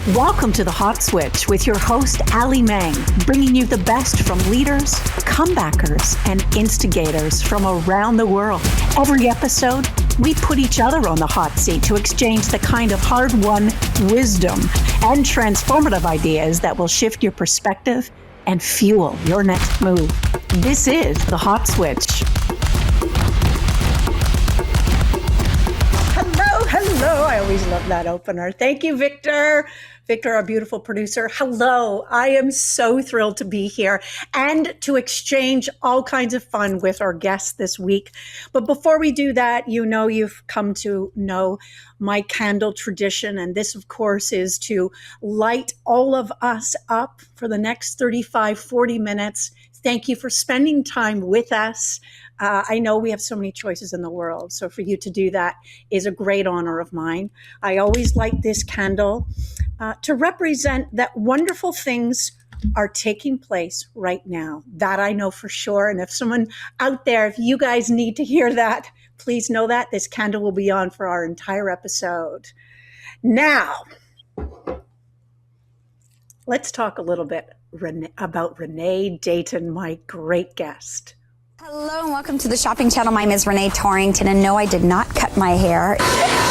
Welcome to The Hot Switch with your host, Alli Mang, bringing you the best from leaders, comebackers, and instigators from around the world. Every episode, we put each other on the hot seat to exchange the kind of hard-won wisdom and transformative ideas that will shift your perspective and fuel your next move. This is The Hot Switch. Hello. I always love that opener. Thank you, Victor. Victor, our beautiful producer. Hello. I am so thrilled to be here and to exchange all kinds of fun with our guests this week. But before we do that, you know, you've come to know my candle tradition. And this, of course, is to light all of us up for the next 35, 40 minutes. Thank you for spending time with us. I know we have so many choices in the world, so for you to do that is a great honor of mine. I always light this candle to represent that wonderful things are taking place right now. That I know for sure. And if someone out there, if you guys need to hear that, please know that this candle will be on for our entire episode. Now, let's talk a little bit about Renee Deighton, my great guest. Hello and welcome to the shopping channel. My name is Renee Torrington, and no, I did not cut my hair.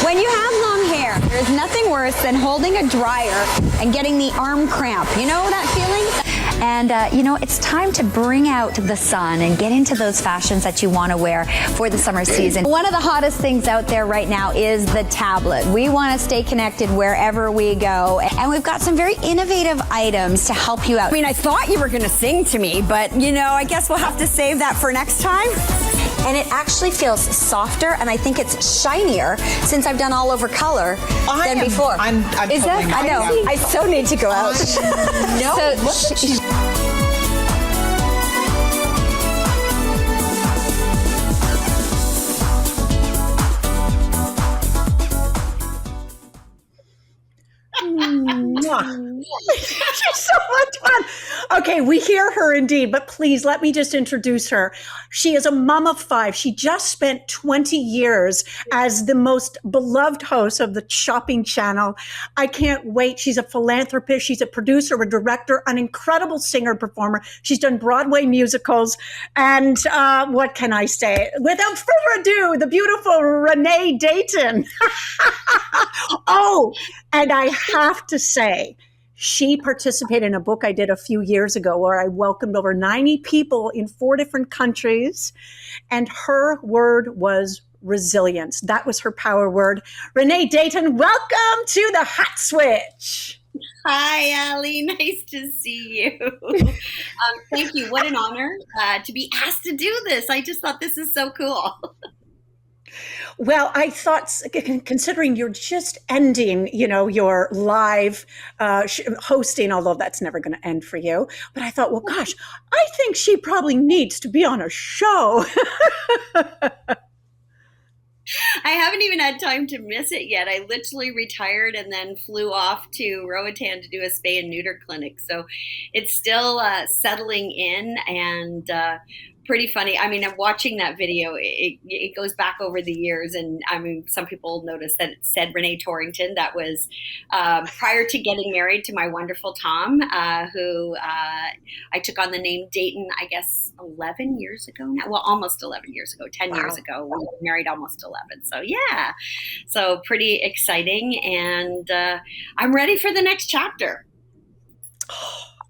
When you have long hair, there's nothing worse than holding a dryer and getting the arm cramp. You know that feeling? And, it's time to bring out the sun and get into those fashions that you want to wear for the summer season. One of the hottest things out there right now is the tablet. We want to stay connected wherever we go. And we've got some very innovative items to help you out. I mean, I thought you were going to sing to me, but, I guess we'll have to save that for next time. And it actually feels softer, and I think it's shinier since I've done all over color than before. I'm Is totally that? I know. I so need to go out. No, So look at you. She's so much fun. Okay, we hear her indeed, but please let me just introduce her. She is a mom of 5. She just spent 20 years as the most beloved host of the shopping channel. I can't wait. She's a philanthropist. She's a producer, a director, an incredible singer performer. She's done Broadway musicals. And what can I say? Without further ado, the beautiful Renee Deighton. Oh, and I have to say, she participated in a book I did a few years ago where I welcomed over 90 people in 4 different countries. And her word was resilience. That was her power word. Renee Deighton, welcome to the Hot Switch. Hi, Alli. Nice to see you. Thank you. What an honor to be asked to do this. I just thought this is so cool. Well, I thought, considering you're just ending, your live hosting, although that's never going to end for you, but I thought, well, gosh, I think she probably needs to be on a show. I haven't even had time to miss it yet. I literally retired and then flew off to Roatan to do a spay and neuter clinic. So it's still settling in and pretty funny. I mean, I'm watching that video. It goes back over the years. And I mean, some people noticed that it said Renee Torrington. That was prior to getting married to my wonderful Tom, who I took on the name Deighton, I guess, 11 years ago now. Well, almost 11 years ago, 10 years ago. We were married almost 11. So yeah, so pretty exciting. And I'm ready for the next chapter.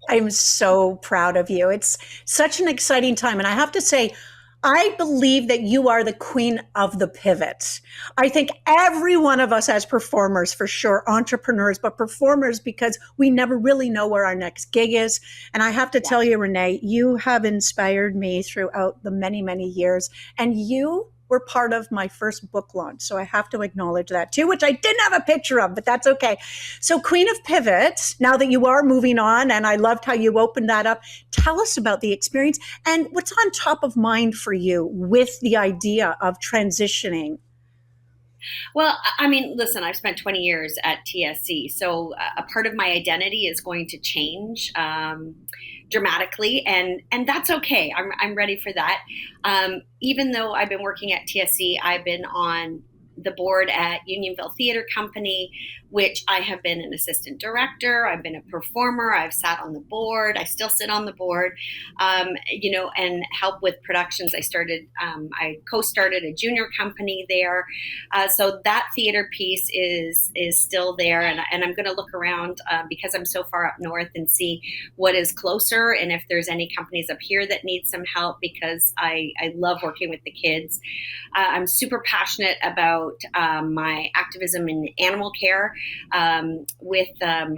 I'm so proud of you. It's such an exciting time. And I have to say, I believe that you are the queen of the pivot. I think every one of us as performers, for sure, entrepreneurs, but performers, because we never really know where our next gig is. And I have to tell you, Renee, you have inspired me throughout the many, many years. And you were part of my first book launch. So I have to acknowledge that too, which I didn't have a picture of, but that's okay. So Queen of Pivot, now that you are moving on, and I loved how you opened that up, tell us about the experience and what's on top of mind for you with the idea of transitioning. Well, I mean, listen, I've spent 20 years at TSC, so a part of my identity is going to change dramatically, and that's okay. I'm ready for that. Even though I've been working at TSC, I've been on the board at Unionville Theater Company, which I have been an assistant director. I've been a performer. I've sat on the board. I still sit on the board, and help with productions. I co-started a junior company there. So that theater piece is still there. And I'm going to look around because I'm so far up north and see what is closer and if there's any companies up here that need some help, because I love working with the kids. I'm super passionate about my activism in animal care. With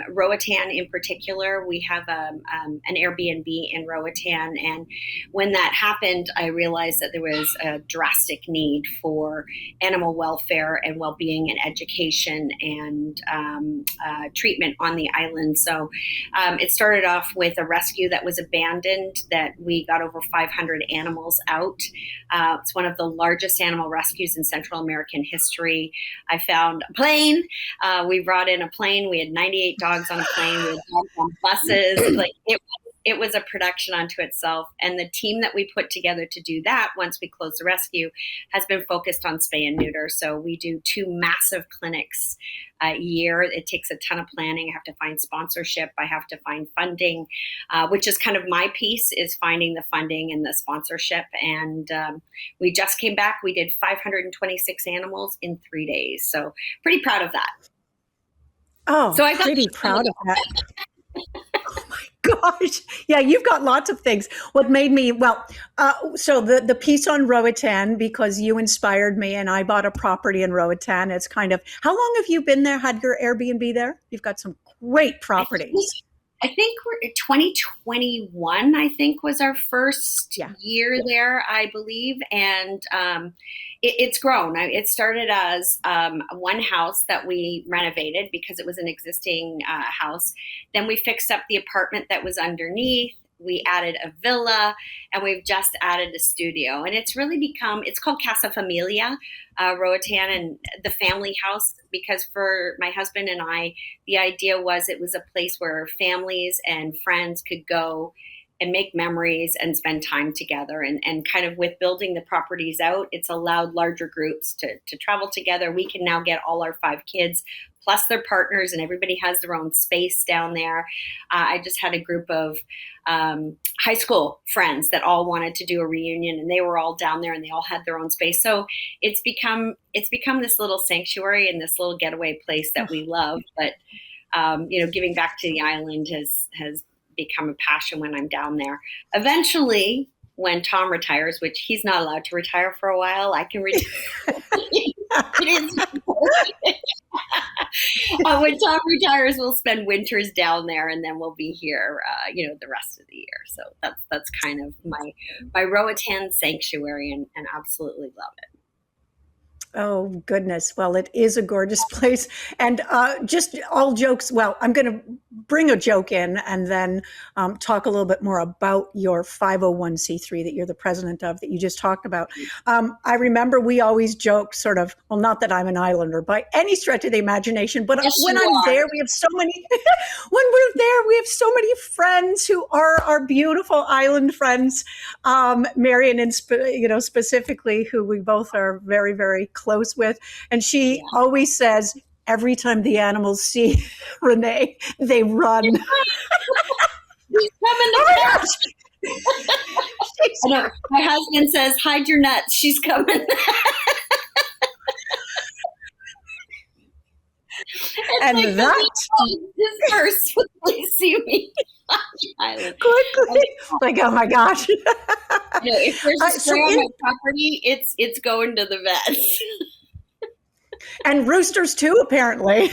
Roatan in particular, we have an Airbnb in Roatan, and when that happened, I realized that there was a drastic need for animal welfare and well-being and education and treatment on the island. So it started off with a rescue that was abandoned, that we got over 500 animals out. It's one of the largest animal rescues in Central American history. I found a plane. We brought in a plane. We had 98 dogs on a plane. We had dogs on buses. It was a production unto itself. And the team that we put together to do that, once we closed the rescue, has been focused on spay and neuter. So we do 2 massive clinics a year. It takes a ton of planning. I have to find sponsorship. I have to find funding, which is kind of my piece, is finding the funding and the sponsorship. And we just came back. We did 526 animals in 3 days. So pretty proud of that. Oh, so I'm pretty proud of that. Oh my gosh. Yeah, you've got lots of things. What made me, so the piece on Roatan, because you inspired me and I bought a property in Roatan. It's kind of, how long have you been there, had your Airbnb there? You've got some great properties. I think we're 2021, I think, was our first year there, I believe. And it's grown. It started as one house that we renovated because it was an existing house. Then we fixed up the apartment that was underneath. We added a villa, and we've just added a studio. And it's really it's called Casa Familia, Roatan, and the family house, because for my husband and I, the idea was it was a place where families and friends could go and make memories and spend time together. And kind of with building the properties out, it's allowed larger groups to travel together. We can now get all our 5 kids plus their partners, and everybody has their own space down there. I just had a group of high school friends that all wanted to do a reunion, and they were all down there and they all had their own space. So it's become this little sanctuary and this little getaway place that we love. But giving back to the island has become a passion when I'm down there. Eventually, when Tom retires, which he's not allowed to retire for a while, I can retire. It is when Tom retires, we'll spend winters down there, and then we'll be here, the rest of the year. So that's kind of my Roatan sanctuary, and absolutely love it. Oh, goodness. Well, it is a gorgeous place. And just all jokes. Well, I'm going to bring a joke in and then talk a little bit more about your 501c3 that you're the president of, that you just talked about. I remember we always joke sort of, well, not that I'm an islander by any stretch of the imagination, but when I'm there, we have so many, when we're there, we have so many friends who are our beautiful island friends. Marion, specifically, who we both are very, very close with. And she always says, every time the animals see Renee, they run. He's coming to catch. I know. My husband says, hide your nuts. She's coming. And like, that disperse when they see me on the island. Quickly. Like, oh my gosh. If there's a spray on my property, it's going to the vets. And roosters too, apparently.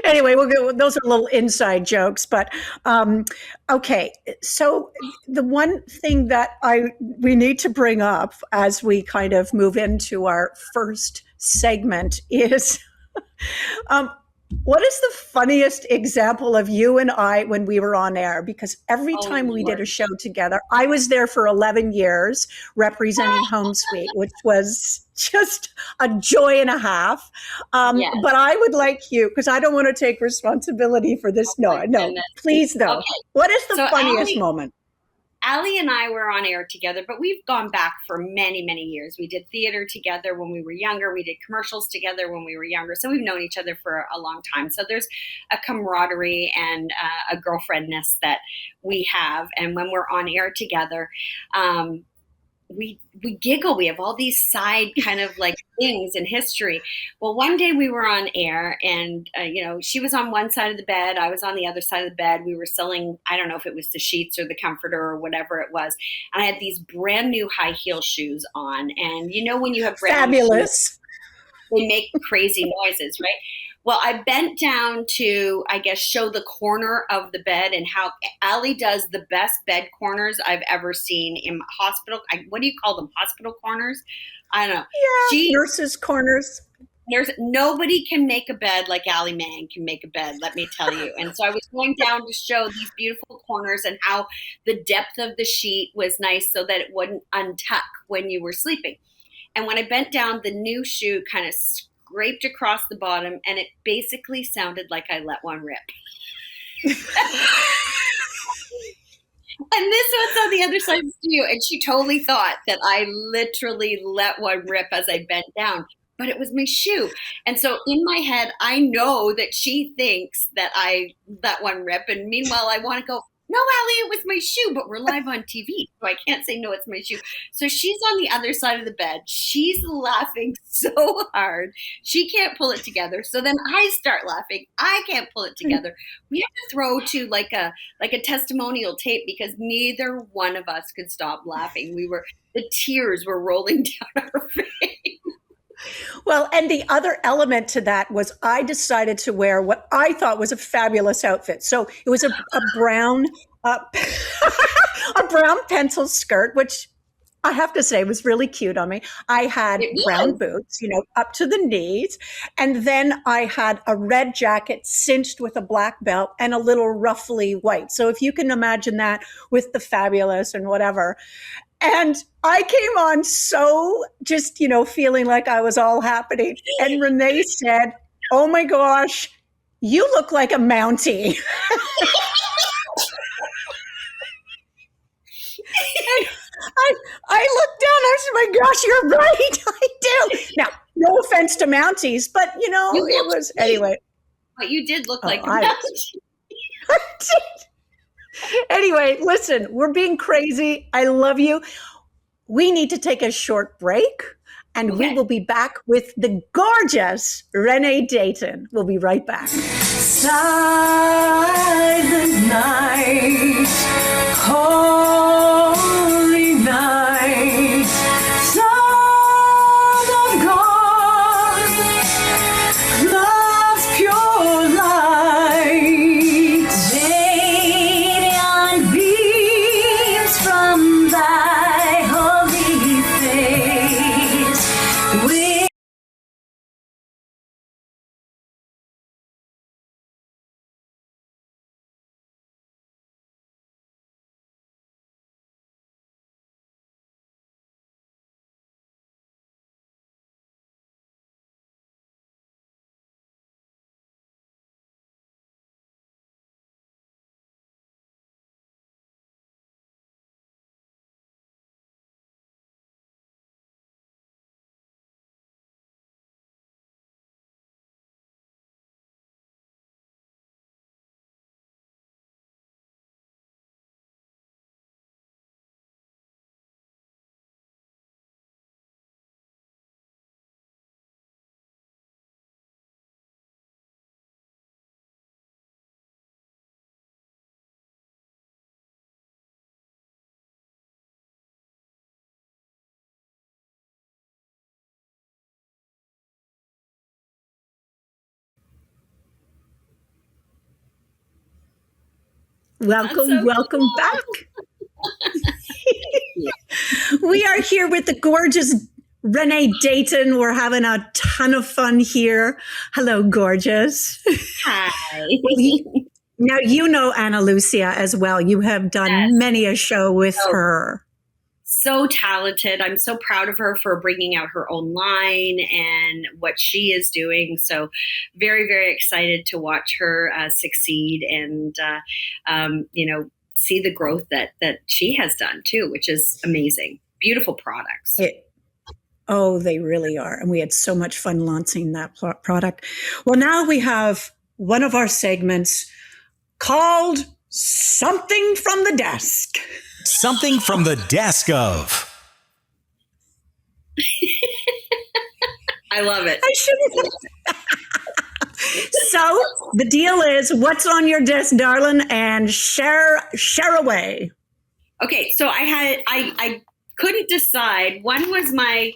Anyway, those are little inside jokes, but okay. So the one thing that we need to bring up as we kind of move into our first segment is what is the funniest example of you and I when we were on air? Because every time we did a show together, I was there for 11 years representing Home Suite, which was just a joy and a half. Yes. But I would like you, because I don't want to take responsibility for this. No, please, though. Okay. What is the funniest moment? Alli and I were on air together, but we've gone back for many, many years. We did theater together when we were younger. We did commercials together when we were younger. So we've known each other for a long time. So there's a camaraderie and a girlfriendness that we have. And when we're on air together, we giggle. We have all these side kind of like things in history. Well, one day we were on air and, she was on one side of the bed. I was on the other side of the bed. We were selling, I don't know if it was the sheets or the comforter or whatever it was. And I had these brand new high heel shoes on. And when you have brand new shoes, they make crazy noises, right? Well, I bent down to, I guess, show the corner of the bed and how Alli does the best bed corners I've ever seen in hospital. What do you call them? Hospital corners? I don't know. Yeah, nurses' corners. Nobody can make a bed like Alli Mang can make a bed, let me tell you. And so I was going down to show these beautiful corners and how the depth of the sheet was nice so that it wouldn't untuck when you were sleeping. And when I bent down, the new shoe kind of scraped across the bottom, and it basically sounded like I let one rip. And this was on the other side of the studio, and she totally thought that I literally let one rip as I bent down, but it was my shoe. And so in my head, I know that she thinks that I let one rip, and meanwhile, I want to go, no, Alli, it was my shoe, but we're live on TV, so I can't say, no, it's my shoe. So she's on the other side of the bed. She's laughing so hard. She can't pull it together. So then I start laughing. I can't pull it together. We have to throw to like a testimonial tape because neither one of us could stop laughing. The tears were rolling down our face. Well, and the other element to that was I decided to wear what I thought was a fabulous outfit. So it was a brown, a brown pencil skirt, which I have to say was really cute on me. I had brown boots, up to the knees. And then I had a red jacket cinched with a black belt and a little ruffly white. So if you can imagine that with the fabulous and whatever. And I came on so just, feeling like I was all happening. And Renee said, oh my gosh, you look like a Mountie. I looked down, I said, my gosh, you're right. I do. Now, no offense to Mounties, but it was, anyway. But you did look like a Mountie. I did. Anyway, listen, we're being crazy. I love you. We need to take a short break, and we will be back with the gorgeous Renee Deighton. We'll be right back. Silent night, holy night, Son of God, love's pure light, radiant beams from thy holy face. Welcome back. We are here with the gorgeous Renee Deighton. We're having a ton of fun here. Hello, gorgeous. Hi. Now, Ana Lucia as well. You have done many a show with her. So talented. I'm so proud of her for bringing out her own line and what she is doing. So very, very excited to watch her succeed and, see the growth that she has done too, which is amazing. Beautiful products. Oh, they really are. And we had so much fun launching that product. Well, now we have one of our segments called Something from the Desk. Something from the desk of. I love it. I shouldn't. So the deal is, what's on your desk, darling? And share away. Okay, so I couldn't decide. One was my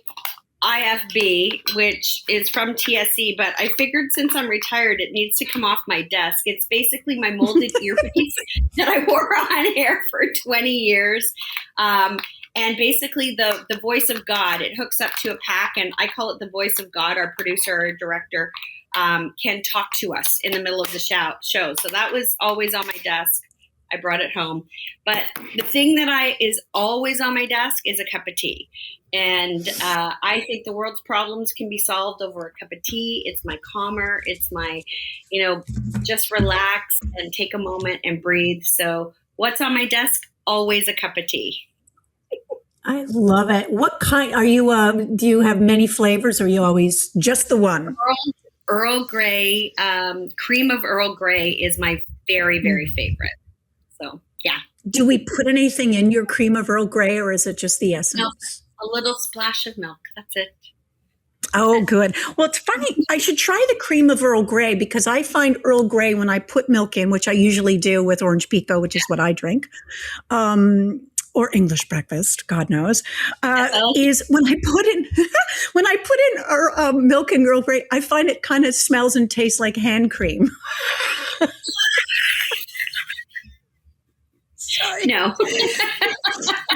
IFB, which is from TSE, but I figured since I'm retired, it needs to come off my desk. It's basically my molded earpiece that I wore on air for 20 years. And basically the voice of God, it hooks up to a pack, and I call it the voice of God. Our producer, our director, can talk to us in the middle of the show. So that was always on my desk. I brought it home. But the thing that is always on my desk is a cup of tea. And I think the world's problems can be solved over a cup of tea. It's my calmer. It's my, just relax and take a moment and breathe. So what's on my desk? Always a cup of tea. I love it. What kind are you? Do you have many flavors, or are you always just the one? Earl Grey, cream of Earl Grey is my very, very favorite. So, yeah. Do we put anything in your cream of Earl Grey, or is it just the essence? Milk, a little splash of milk. That's it. Oh, good. Well, it's funny. I should try the cream of Earl Grey, because I find Earl Grey, when I put milk in, which I usually do with orange pekoe, which is what I drink, or English breakfast, God knows, is when I put in milk in Earl Grey, I find it kind of smells and tastes like hand cream. Sorry. No.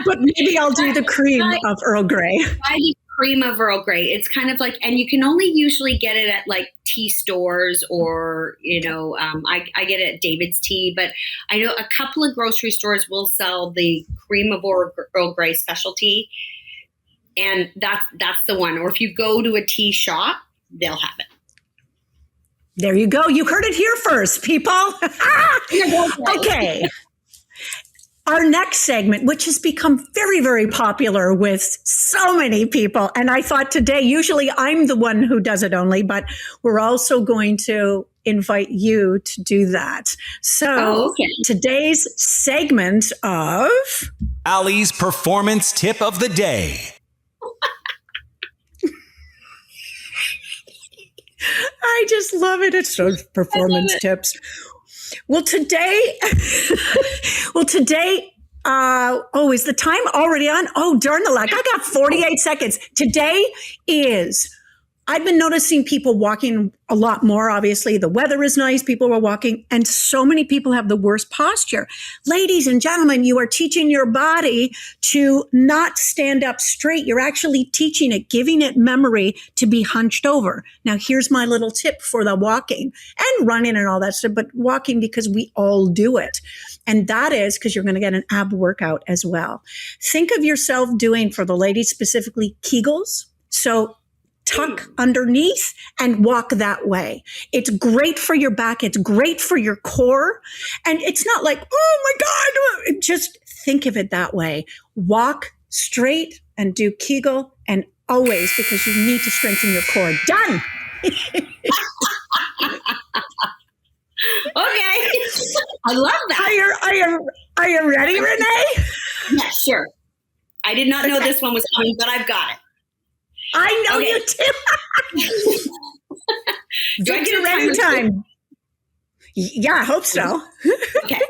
But maybe I'll do the cream of Earl Grey. I do cream of Earl Grey. It's kind of like, and you can only usually get it at like tea stores, or, I get it at David's Tea, but I know a couple of grocery stores will sell the cream of Earl Grey specialty. And that's the one. Or if you go to a tea shop, they'll have it. There you go. You heard it here first, people. Okay. Our next segment, which has become very, very popular with so many people. And I thought today, usually I'm the one who does it only, but we're also going to invite you to do that. So Today's segment of Alli's performance tip of the day. I just love it. It's those performance tips. Well, today, is the time already on? Oh, darn the luck. I got 48 seconds. Today I've been noticing people walking a lot more. Obviously, the weather is nice. People are walking, and so many people have the worst posture. Ladies and gentlemen, you are teaching your body to not stand up straight. You're actually teaching it, giving it memory to be hunched over. Now, here's my little tip for the walking and running and all that stuff, but walking, because we all do it. And that is because you're going to get an ab workout as well. Think of yourself doing, for the ladies specifically, Kegels. So tuck underneath and walk that way. It's great for your back. It's great for your core. And it's not like, oh my God, just think of it that way. Walk straight and do Kegel, and always, because you need to strengthen your core. Done. Okay. I love that. Are you ready, Renee? Yeah, sure. I did not know this one was coming, but I've got it. I know you too. Get your ready time. Yeah, I hope so. Okay.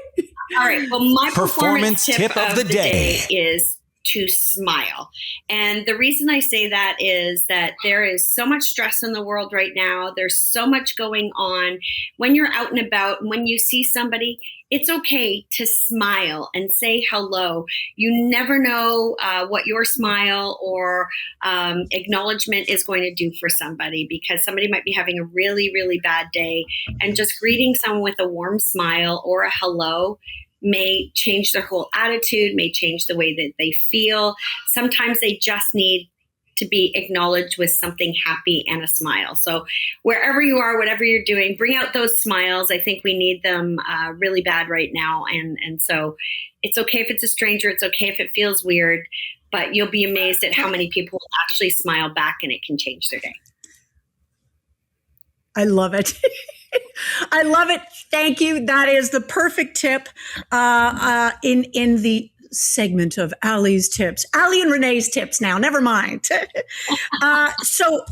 All right. Well, my performance tip of the day is to smile. And the reason I say that is that there is so much stress in the world right now. There's so much going on. When you're out and about, when you see somebody, it's okay to smile and say hello. You never know what your smile or acknowledgement is going to do for somebody, because somebody might be having a really, really bad day, and just greeting someone with a warm smile or a hello may change their whole attitude, may change the way that they feel. Sometimes they just need to be acknowledged with something happy and a smile. So wherever you are, whatever you're doing, bring out those smiles. I think we need them really bad right now. And so it's okay if it's a stranger. It's okay if it feels weird, but you'll be amazed at how many people will actually smile back, and it can change their day. I love it. I love it. Thank you. That is the perfect tip in the segment of Alli's tips. Alli and Renee's tips now. Never mind. So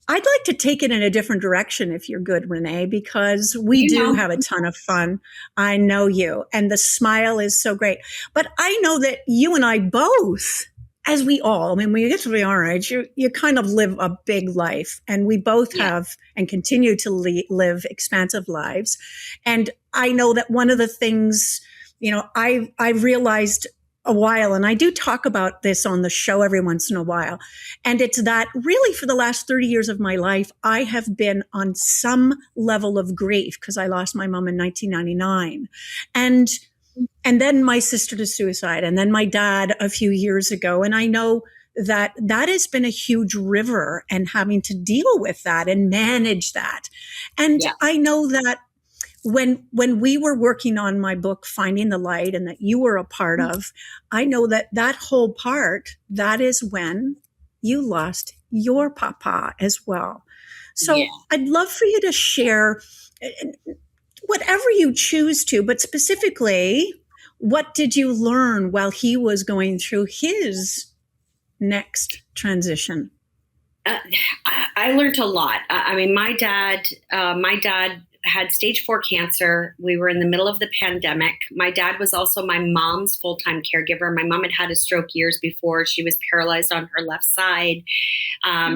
I'd like to take it in a different direction if you're good, Renee, because we do have a ton of fun. I know you. And the smile is so great. But I know that you and I both, as we all, I mean, when you get to be our age, you kind of live a big life, and we both have and continue to live expansive lives. And I know that one of the things, I realized a while, and I do talk about this on the show every once in a while, and it's that really for the last 30 years of my life, I have been on some level of grief because I lost my mom in 1999. And then my sister to suicide, and then my dad a few years ago. And I know that has been a huge river, and having to deal with that and manage that. And I know that when we were working on my book, Finding the Light, and that you were a part of, I know that whole part, that is when you lost your papa as well. So I'd love for you to share whatever you choose to, but specifically, what did you learn while he was going through his next transition? I learned a lot. I mean, my dad had stage 4 cancer. We were in the middle of the pandemic. My dad was also my mom's full-time caregiver. My mom had a stroke years before. She was paralyzed on her left side.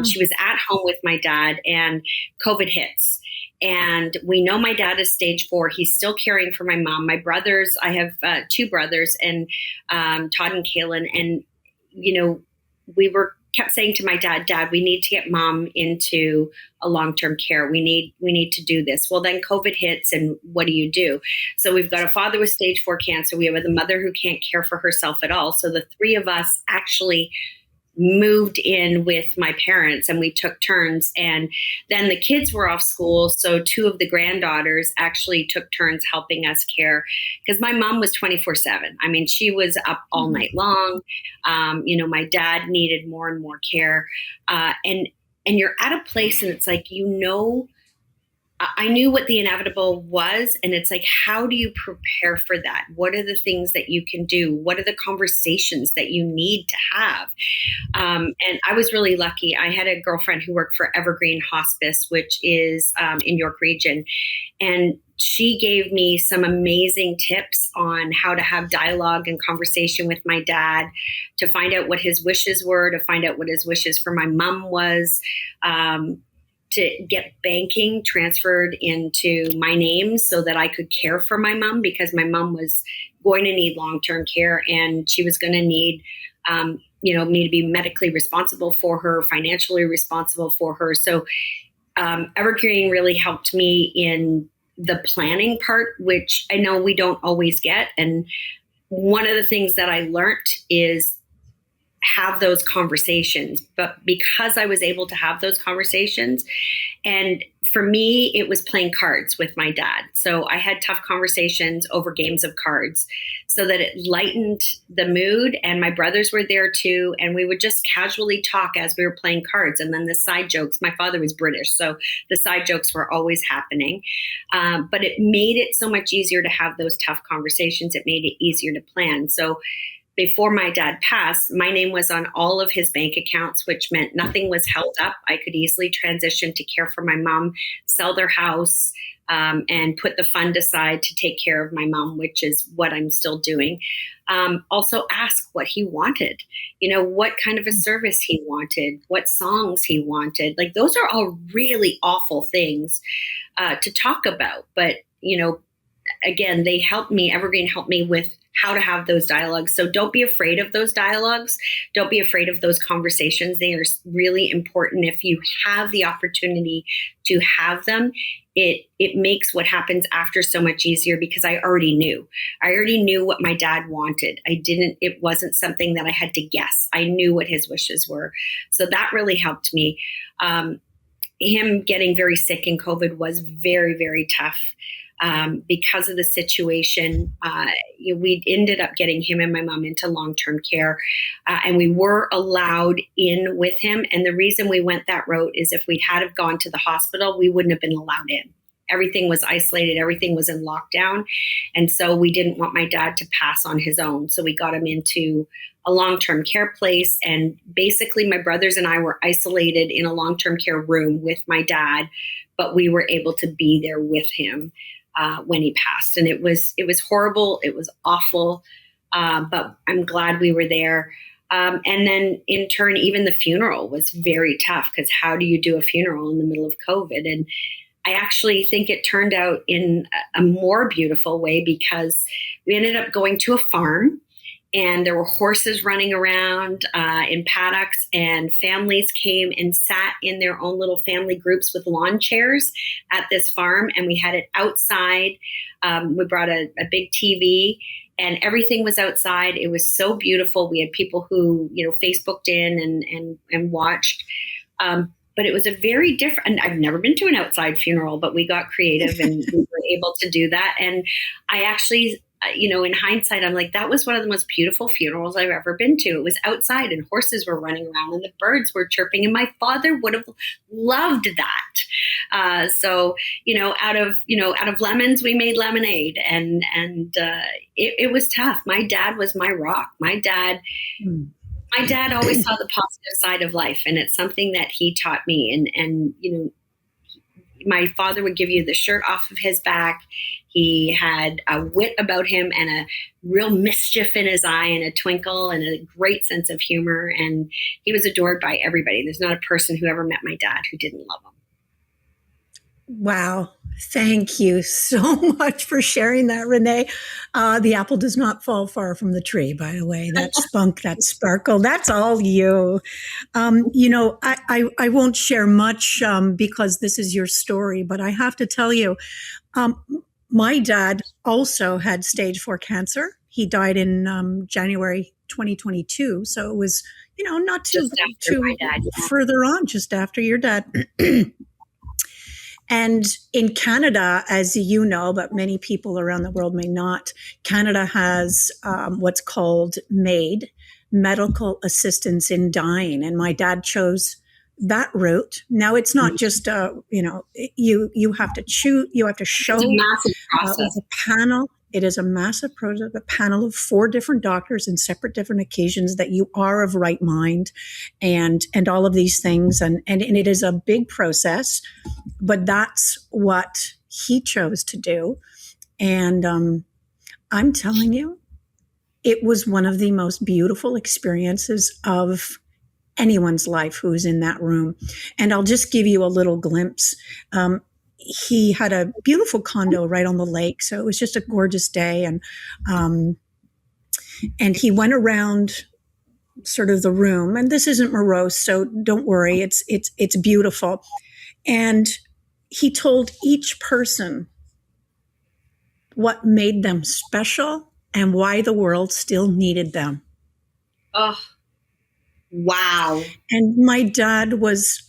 She was at home with my dad, and COVID hits. And we know my dad is stage 4. He's still caring for my mom. My brothers, I have 2 brothers, and Todd and Kaylin. And, we kept saying to my dad, we need to get mom into a long-term care. We need to do this. Well, then COVID hits, and what do you do? So we've got a father with stage 4 cancer. We have a mother who can't care for herself at all. So the 3 of us actually moved in with my parents, and we took turns. And then the kids were off school, so 2 of the granddaughters actually took turns helping us care, because my mom was 24/7. I mean, she was up all night long. My dad needed more and more care, and you're at a place, and it's like, I knew what the inevitable was, and it's like, how do you prepare for that? What are the things that you can do? What are the conversations that you need to have? And I was really lucky. I had a girlfriend who worked for Evergreen Hospice, which is in York Region, and she gave me some amazing tips on how to have dialogue and conversation with my dad, to find out what his wishes were, to find out what his wishes for my mom was, to get banking transferred into my name so that I could care for my mom, because my mom was going to need long-term care, and she was going to need, me to be medically responsible for her, financially responsible for her. So Evergreen really helped me in the planning part, which I know we don't always get. And one of the things that I learned is have those conversations. But because I was able to have those conversations, and for me, it was playing cards with my dad. So I had tough conversations over games of cards so that it lightened the mood. And my brothers were there too. And we would just casually talk as we were playing cards. And then the side jokes, my father was British, so the side jokes were always happening. But it made it so much easier to have those tough conversations. It made it easier to plan. So before my dad passed, my name was on all of his bank accounts, which meant nothing was held up. I could easily transition to care for my mom, sell their house, and put the fund aside to take care of my mom, which is what I'm still doing. Also ask what he wanted, what kind of a service he wanted, what songs he wanted. Like, those are all really awful things to talk about. But, again, they helped me, Evergreen helped me with how to have those dialogues. So don't be afraid of those dialogues. Don't be afraid of those conversations. They are really important. If you have the opportunity to have them, it makes what happens after so much easier, because I already knew what my dad wanted. It wasn't something that I had to guess. I knew what his wishes were. So that really helped me. Him getting very sick in COVID was very, very tough. Because of the situation, we ended up getting him and my mom into long-term care, and we were allowed in with him. And the reason we went that route is if we had have gone to the hospital, we wouldn't have been allowed in. Everything was isolated. Everything was in lockdown. And so we didn't want my dad to pass on his own. So we got him into a long-term care place. And basically my brothers and I were isolated in a long-term care room with my dad, but we were able to be there with him when he passed. And it was horrible. It was awful. But I'm glad we were there. And then in turn, even the funeral was very tough, because how do you do a funeral in the middle of COVID? And I actually think it turned out in a more beautiful way, because we ended up going to a farm, and there were horses running around in paddocks, and families came and sat in their own little family groups with lawn chairs at this farm. And we had it outside. We brought a big TV, and everything was outside. It was so beautiful. We had people who, Facebooked in and watched. But it was a very different, and I've never been to an outside funeral, but we got creative and we were able to do that. And I actually, in hindsight, I'm like, that was one of the most beautiful funerals I've ever been to. It was outside, and horses were running around, and the birds were chirping, and my father would have loved that. So, out of lemons, we made lemonade, and it was tough. My dad was my rock. My dad always saw the positive side of life, and it's something that he taught me. And my father would give you the shirt off of his back. He had a wit about him and a real mischief in his eye and a twinkle and a great sense of humor. And he was adored by everybody. There's not a person who ever met my dad who didn't love him. Wow. Thank you so much for sharing that, Renee. The apple does not fall far from the tree, by the way. That spunk, that sparkle, that's all you. I won't share much because this is your story, but I have to tell you, my dad also had stage 4 cancer. He died in January 2022. So it was, not too further on, just after your dad. And in Canada, as you know, but many people around the world may not, Canada has what's called MAID, medical assistance in dying. And my dad chose that route. Now it's not just, you have to choose, you have to show it's a massive process. The panel. It is a massive process, a panel of 4 different doctors in separate different occasions that you are of right mind and all of these things. And it is a big process, but that's what he chose to do. And I'm telling you, it was one of the most beautiful experiences of anyone's life who's in that room. And I'll just give you a little glimpse. He had a beautiful condo right on the lake. So it was just a gorgeous day. And he went around sort of the room, and this isn't morose, so don't worry. It's beautiful. And he told each person what made them special and why the world still needed them. Oh, wow. And my dad was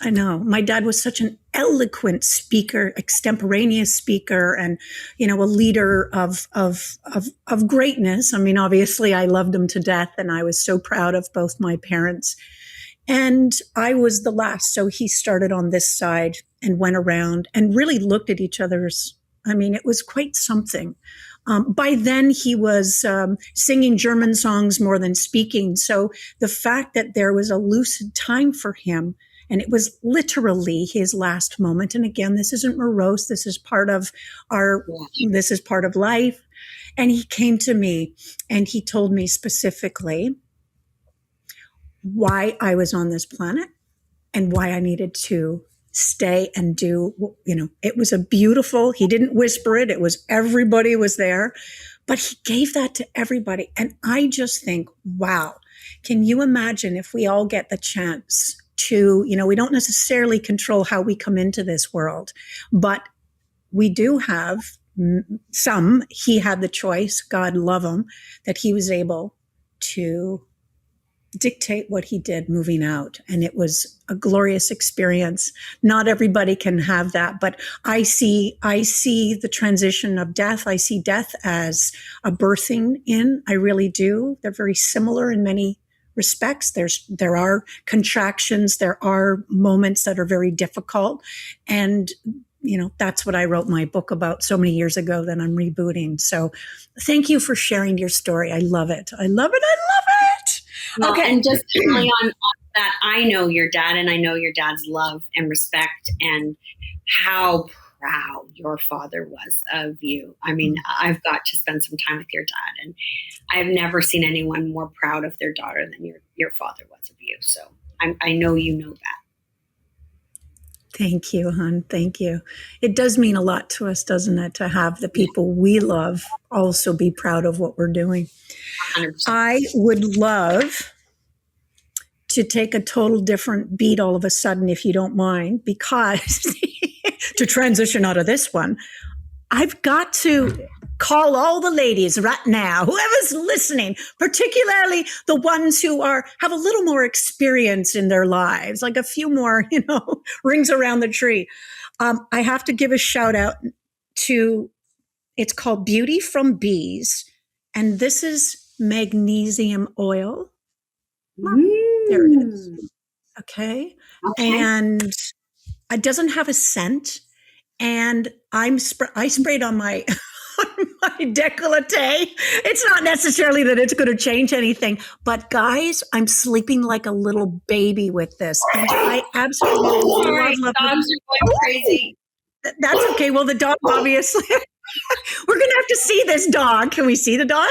such an eloquent speaker, extemporaneous speaker, and, a leader of greatness. I mean, obviously I loved him to death, and I was so proud of both my parents. And I was the last. So he started on this side and went around and really looked at each other's. I mean, it was quite something. By then he was singing German songs more than speaking. So the fact that there was a lucid time for him, and it was literally his last moment. And again, this isn't morose. This is part of this is part of life. And he came to me and he told me specifically why I was on this planet and why I needed to stay and do, it was he didn't whisper it. It was, everybody was there, but he gave that to everybody. And I just think, wow, can you imagine if we all get the chance to, we don't necessarily control how we come into this world, but we do have some. He had the choice, God love him, that he was able to dictate what he did moving out. And it was a glorious experience. Not everybody can have that, but I see the transition of death. I see death as a birthing in. I really do. They're very similar in many respects. There are contractions. There are moments that are very difficult. And that's what I wrote my book about so many years ago that I'm rebooting. So thank you for sharing your story. I love it. I love it. I love it. Well, Okay. And just generally on that, I know your dad, and I know your dad's love and respect and how proud your father was of you. I mean, I've got to spend some time with your dad, and I've never seen anyone more proud of their daughter than your father was of you. So I know you know that. Thank you, hon. Thank you. It does mean a lot to us, doesn't it, to have the people we love also be proud of what we're doing. 100%. I would love to take a total different beat all of a sudden, if you don't mind, because to transition out of this one, I've got to call all the ladies right now, whoever's listening, particularly the ones who have a little more experience in their lives, like a few more, rings around the tree. I have to give a shout out to, it's called Beauty from Bees. And this is magnesium oil. There it is. Okay. And it doesn't have a scent. And I sprayed on my my décolleté. It's not necessarily that it's going to change anything, but guys, I'm sleeping like a little baby with this. And I absolutely love dogs are going crazy. That's okay. Well, the dog, obviously, we're going to have to see this dog. Can we see the dog?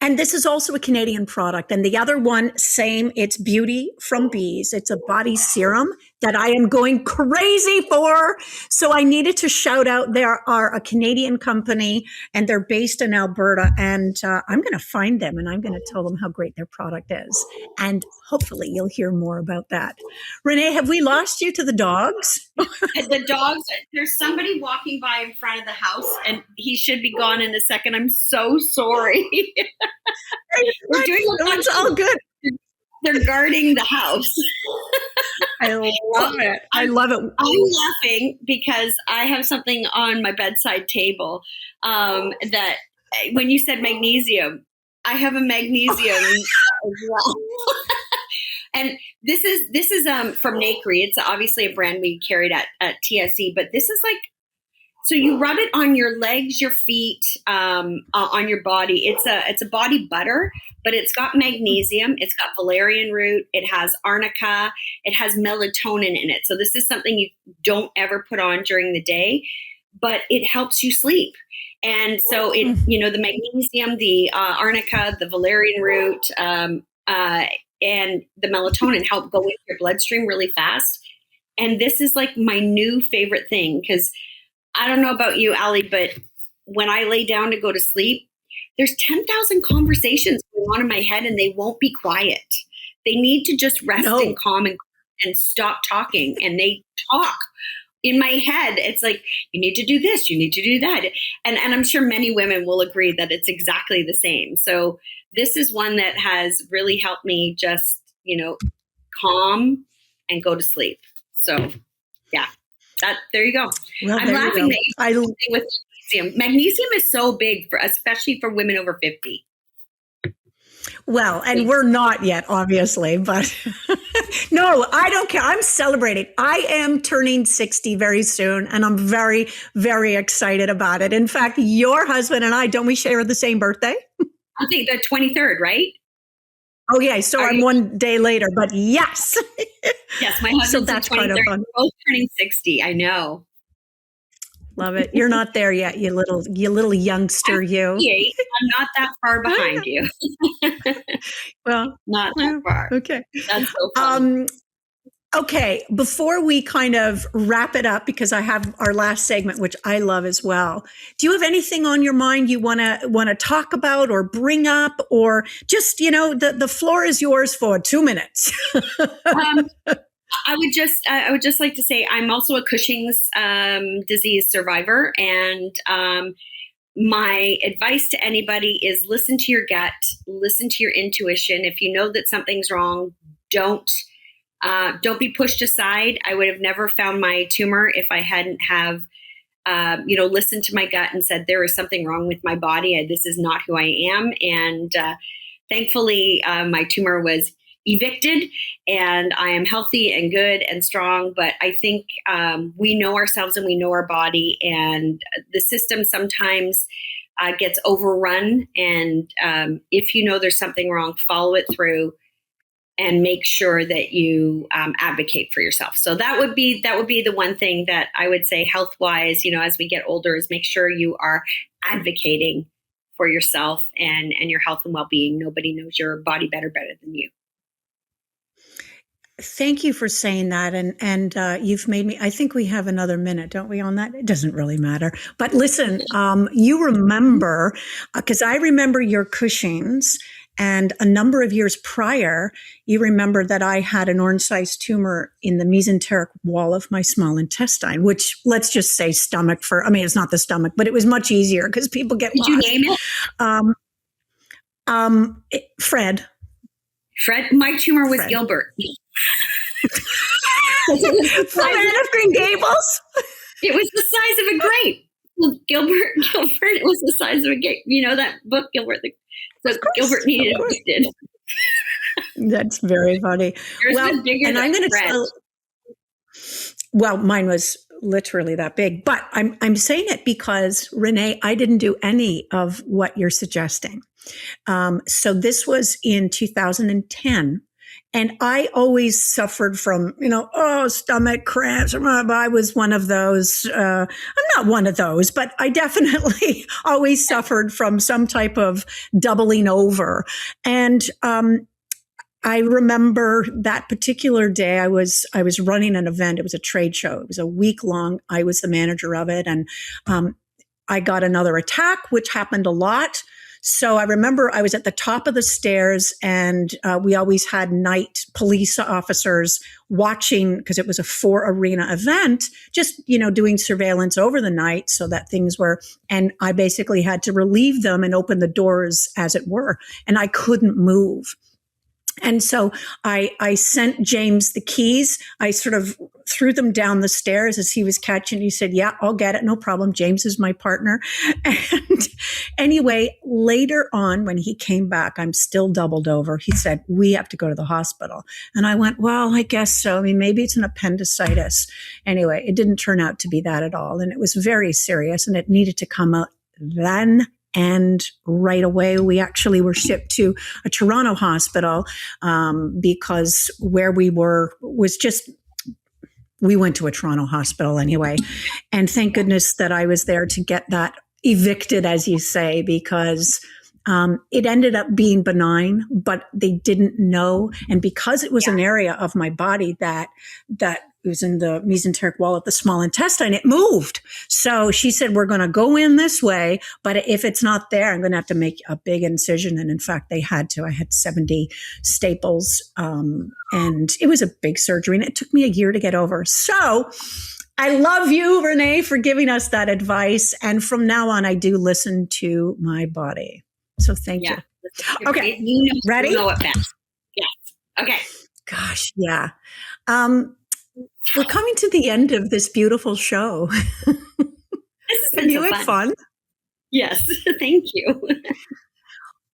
And this is also a Canadian product. And the other one, same, it's Beauty from Bees. It's a body serum that I am going crazy for. So I needed to shout out, they are a Canadian company and they're based in Alberta. And I'm going to find them and I'm going to tell them how great their product is. And hopefully you'll hear more about that. Renee, have we lost you to the dogs? The dogs, there's somebody walking by in front of the house and he should be gone in a second. I'm so sorry. We're doing It's all good. They're guarding the house. I love it. I love it. I'm laughing because I have something on my bedside table that when you said magnesium, I have a magnesium as well. And this is from Nakery. It's obviously a brand we carried at TSE, but this is like, so you rub it on your legs, your feet, on your body. It's a body butter, but it's got magnesium. It's got valerian root. It has arnica. It has melatonin in it. So this is something you don't ever put on during the day, but it helps you sleep. And so the magnesium, the arnica, the valerian root, and the melatonin help go into your bloodstream really fast. And this is like my new favorite thing because I don't know about you, Alli, but when I lay down to go to sleep, there's 10,000 conversations going on in my head and they won't be quiet. They need to just rest and calm and stop talking. And they talk in my head. It's like, you need to do this, you need to do that. And I'm sure many women will agree that it's exactly the same. So this is one that has really helped me just, calm and go to sleep. So yeah. There you go. Well, I'm laughing that you with magnesium. Magnesium is so big especially for women over 50. Well, and we're not yet, obviously, but no, I don't care. I'm celebrating. I am turning 60 very soon, and I'm very, very excited about it. In fact, your husband and I, don't we share the same birthday? I think the 23rd, right? Oh, yeah. So I'm one day later, but yes. Yes, my husband's so that's kind of fun. We're both turning 60. I know. Love it. You're not there yet, you little youngster, you. I'm not that far behind you. Well, not that far. Okay. That's so fun. Okay, before we kind of wrap it up, because I have our last segment, which I love as well. Do you have anything on your mind you want to talk about or bring up, or just, the floor is yours for 2 minutes. I would just like to say I'm also a Cushing's disease survivor, and my advice to anybody is listen to your gut, listen to your intuition. If you know that something's wrong, don't be pushed aside. I would have never found my tumor if I hadn't have, listened to my gut and said, there is something wrong with my body. This is not who I am. And thankfully, my tumor was evicted and I am healthy and good and strong. But I think we know ourselves and we know our body, and the system sometimes gets overrun. And if you know there's something wrong, follow it through and make sure that you advocate for yourself. So that would be the one thing that I would say health-wise, as we get older, is make sure you are advocating for yourself and your health and well-being. Nobody knows your body better than you. Thank you for saying that. And you've made me, I think we have another minute, don't we, on that? It doesn't really matter. But listen, you remember, because I remember your Cushing's, and a number of years prior, you remember that I had an orange-sized tumor in the mesenteric wall of my small intestine, which, let's just say stomach it's not the stomach, but it was much easier because people get lost. Did you name it? Fred. Fred? My tumor was Gilbert. From Anne of Green Gables? It was the size of a grape. Well, Gilbert, it was the size of a grape. You know that book, Gilbert? So Gilbert needed evicted. That's very funny. Yours was bigger and than I'm going to Fred. tell. Well, mine was literally that big, but I'm saying it because, Renee, I didn't do any of what you're suggesting. So this was in 2010. And I always suffered from, stomach cramps. I was one of those. I'm not one of those, but I definitely always suffered from some type of doubling over. And I remember that particular day I was running an event. It was a trade show. It was a week long. I was the manager of it. And I got another attack, which happened a lot. So I remember I was at the top of the stairs, and we always had night police officers watching, because it was a 4-arena event, just, doing surveillance over the night so that things were, and I basically had to relieve them and open the doors, as it were, and I couldn't move. And so I sent James the keys. I sort of threw them down the stairs as he was catching. He said, yeah, I'll get it. No problem. James is my partner. And anyway, later on, when he came back, I'm still doubled over. He said, we have to go to the hospital. And I went, well, I guess so. Maybe it's an appendicitis. Anyway, it didn't turn out to be that at all. And it was very serious, and it needed to come out then. And right away, we actually were shipped to a Toronto hospital because where we were was just, we went to a Toronto hospital anyway. And thank goodness that I was there to get that evicted, as you say, because it ended up being benign, but they didn't know. And because it was an area of my body that was in the mesenteric wall of the small intestine, it moved. So she said, we're going to go in this way, but if it's not there, I'm going to have to make a big incision. And in fact, they had to. I had 70 staples, and it was a big surgery, and it took me a year to get over. So I love you, Renee, for giving us that advice. And from now on, I do listen to my body. So thank you. Okay. Ready? You know it best. Yes. Okay. Gosh, yeah. We're coming to the end of this beautiful show. Have you had fun? Yes. Thank you.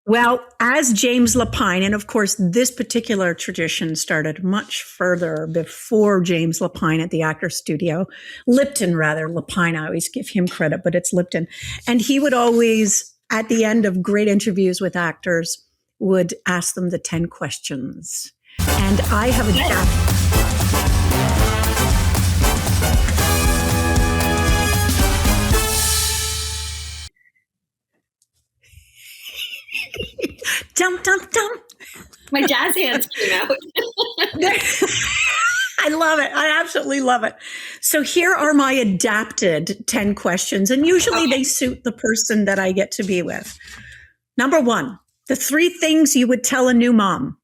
Well, as James Lapine, and of course, this particular tradition started much further before James Lapine at the Actors Studio. Lipton, rather. Lapine, I always give him credit, but it's Lipton. And he would always, at the end of great interviews with actors, would ask them the 10 questions. And I have a dum, dum, dum. My jazz hands came out. I love it. I absolutely love it. So here are my adapted 10 questions, and usually they suit the person that I get to be with. Number 1, the 3 things you would tell a new mom.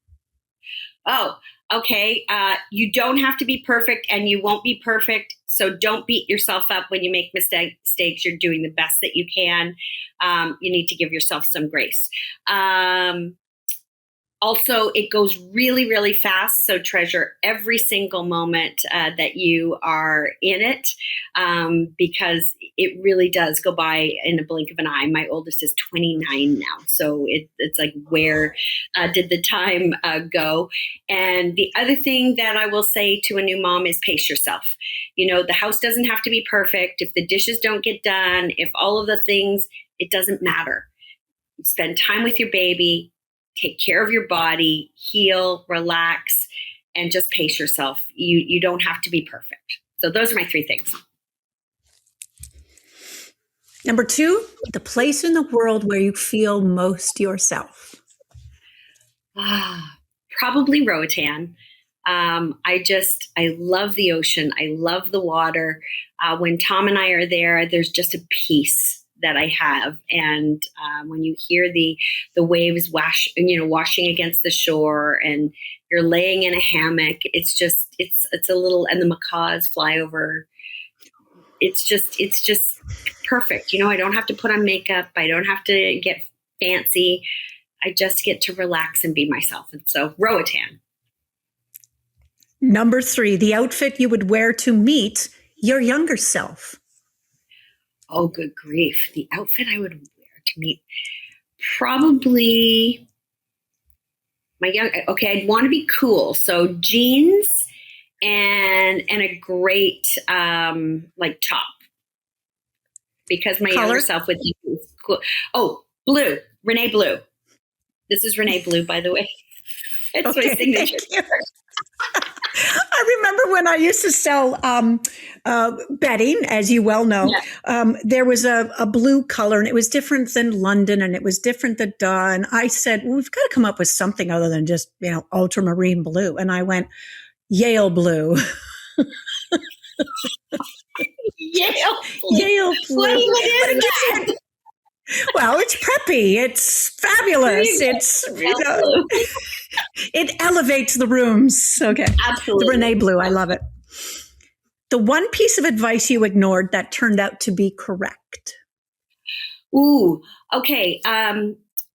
Oh, okay. You don't have to be perfect, and you won't be perfect. So don't beat yourself up when you make mistakes. You're doing the best that you can. You need to give yourself some grace. Also, it goes really, really fast. So treasure every single moment that you are in it, because it really does go by in a blink of an eye. My oldest is 29 now. So it's like, where did the time go? And the other thing that I will say to a new mom is pace yourself. The house doesn't have to be perfect. If the dishes don't get done, if all of the things, it doesn't matter. Spend time with your baby. Take care of your body, heal, relax, and just pace yourself. You don't have to be perfect. So those are my 3 things. Number 2, the place in the world where you feel most yourself. Probably Roatan. I love the ocean. I love the water. When Tom and I are there, there's just a peace that I have. And when you hear the waves washing against the shore, and you're laying in a hammock, it's a little, and the macaws fly over. It's just perfect. I don't have to put on makeup. I don't have to get fancy. I just get to relax and be myself. And so Roatan. Number 3, the outfit you would wear to meet your younger self. Oh, good grief. The outfit I would wear to meet, probably I'd want to be cool. So jeans and a great top, because my younger self would think it was cool. Oh, blue, Renee Blue. This is Renee Blue, by the way. It's my signature. I remember when I used to sell bedding, as you well know. Yeah. There was a blue color, and it was different than London, and it was different than Dawn. And I said, well, we've got to come up with something other than just, ultramarine blue. And I went, Yale blue. Yale blue. Yale blue. What is that? Well, it's preppy. It's fabulous. It's, it elevates the rooms. Okay. Absolutely. The Renee Blue. I love it. The one piece of advice you ignored that turned out to be correct. Ooh, okay.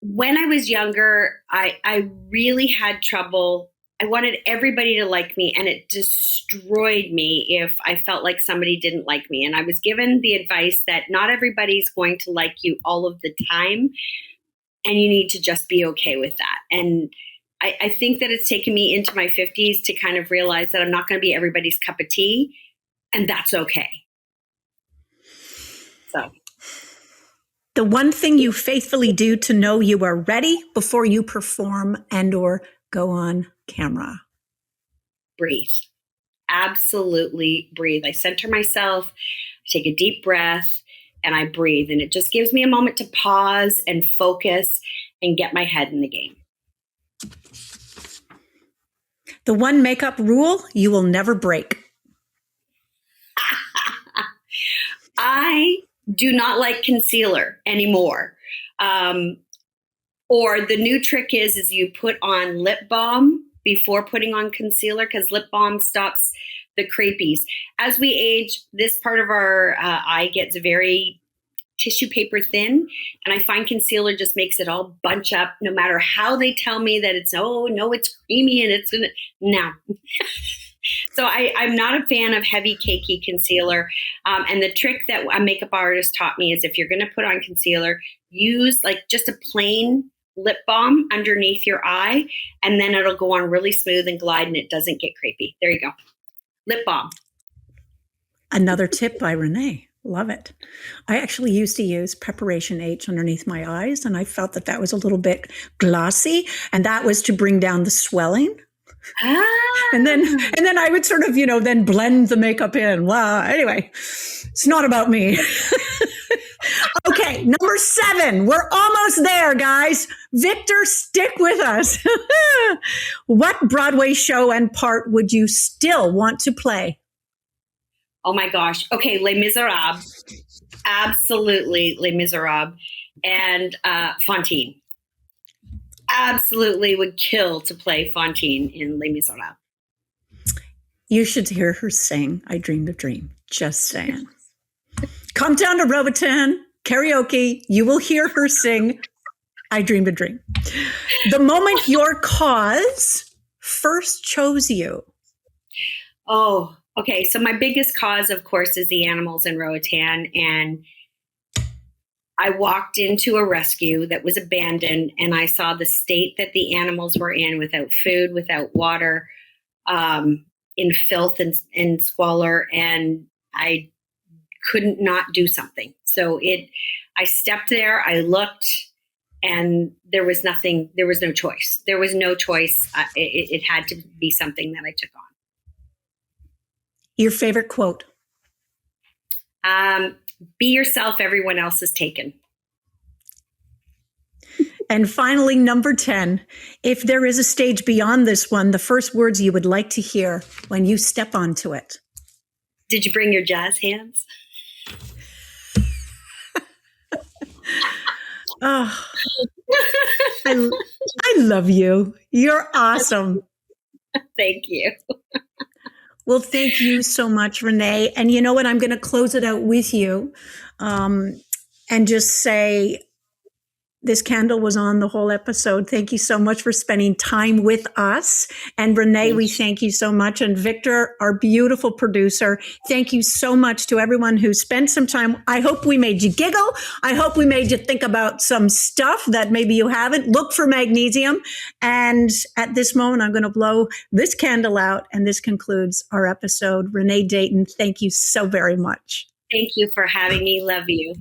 When I was younger, I really had trouble. I wanted everybody to like me, and it destroyed me if I felt like somebody didn't like me. And I was given the advice that not everybody's going to like you all of the time, and you need to just be okay with that. And I think that it's taken me into my 50s to kind of realize that I'm not going to be everybody's cup of tea, and that's okay. So, the one thing you faithfully do to know you are ready before you perform and or go on camera. Breathe. Absolutely breathe. I center myself, take a deep breath, and I breathe. And it just gives me a moment to pause and focus and get my head in the game. The one makeup rule you will never break. I do not like concealer anymore. Or the new trick is you put on lip balm before putting on concealer, because lip balm stops the crepies. As we age, this part of our eye gets very tissue paper thin, and I find concealer just makes it all bunch up, no matter how they tell me that it's, it's creamy and it's gonna, no. So I'm not a fan of heavy, cakey concealer. And the trick that a makeup artist taught me is, if you're gonna put on concealer, use just a plain lip balm underneath your eye, and then it'll go on really smooth and glide, and it doesn't get crepey. There you go. Lip balm. Another tip by Renee. Love it. I actually used to use Preparation H underneath my eyes, and I felt that was a little bit glossy, and that was to bring down the swelling. And then I would sort of, then blend the makeup in. Wow. Anyway, it's not about me. Okay. Okay, number 7. We're almost there, guys. Victor, stick with us. What Broadway show and part would you still want to play? Oh my gosh. Okay, Les Miserables. Absolutely Les Miserables. And Fantine. Absolutely would kill to play Fantine in Les Miserables. You should hear her sing I Dreamed a Dream. Just saying. Come down to Roatan, karaoke. You will hear her sing I Dreamed a Dream. The moment your cause first chose you. Oh, okay. So my biggest cause, of course, is the animals in Roatan. And I walked into a rescue that was abandoned, and I saw the state that the animals were in, without food, without water, in filth and squalor. And I couldn't not do something. So I stepped there, I looked, and there was nothing, there was no choice. There was no choice. It had to be something that I took on. Your favorite quote? Be yourself, everyone else is taken. And finally, number 10, if there is a stage beyond this one, the first words you would like to hear when you step onto it. Did you bring your jazz hands? Oh, I love you. You're awesome. Thank you. Well, thank you so much, Renee. And you know what? I'm going to close it out with you and just say this candle was on the whole episode. Thank you so much for spending time with us. And Renee, we thank you so much. And Victor, our beautiful producer, thank you so much to everyone who spent some time. I hope we made you giggle. I hope we made you think about some stuff that maybe you haven't. Look for Magnesium. And at this moment, I'm going to blow this candle out. And this concludes our episode. Renee Deighton, thank you so very much. Thank you for having me. Love you.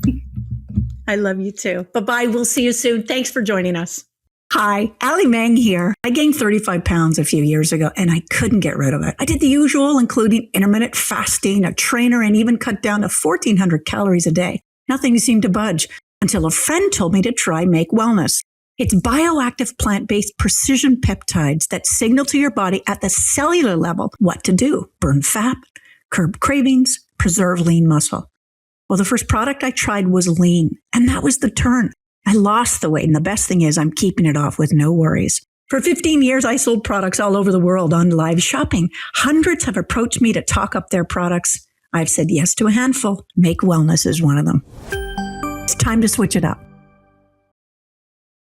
I love you too. Bye-bye. We'll see you soon. Thanks for joining us. Hi, Alli Mang here. I gained 35 pounds a few years ago and I couldn't get rid of it. I did the usual, including intermittent fasting, a trainer, and even cut down to 1,400 calories a day. Nothing seemed to budge until a friend told me to try Make Wellness. It's bioactive plant-based precision peptides that signal to your body at the cellular level what to do. Burn fat, curb cravings, preserve lean muscle. Well, the first product I tried was lean, and that was the turn. I lost the weight, and the best thing is I'm keeping it off with no worries. For 15 years, I sold products all over the world on live shopping. Hundreds have approached me to talk up their products. I've said yes to a handful. Make Wellness is one of them. It's time to switch it up.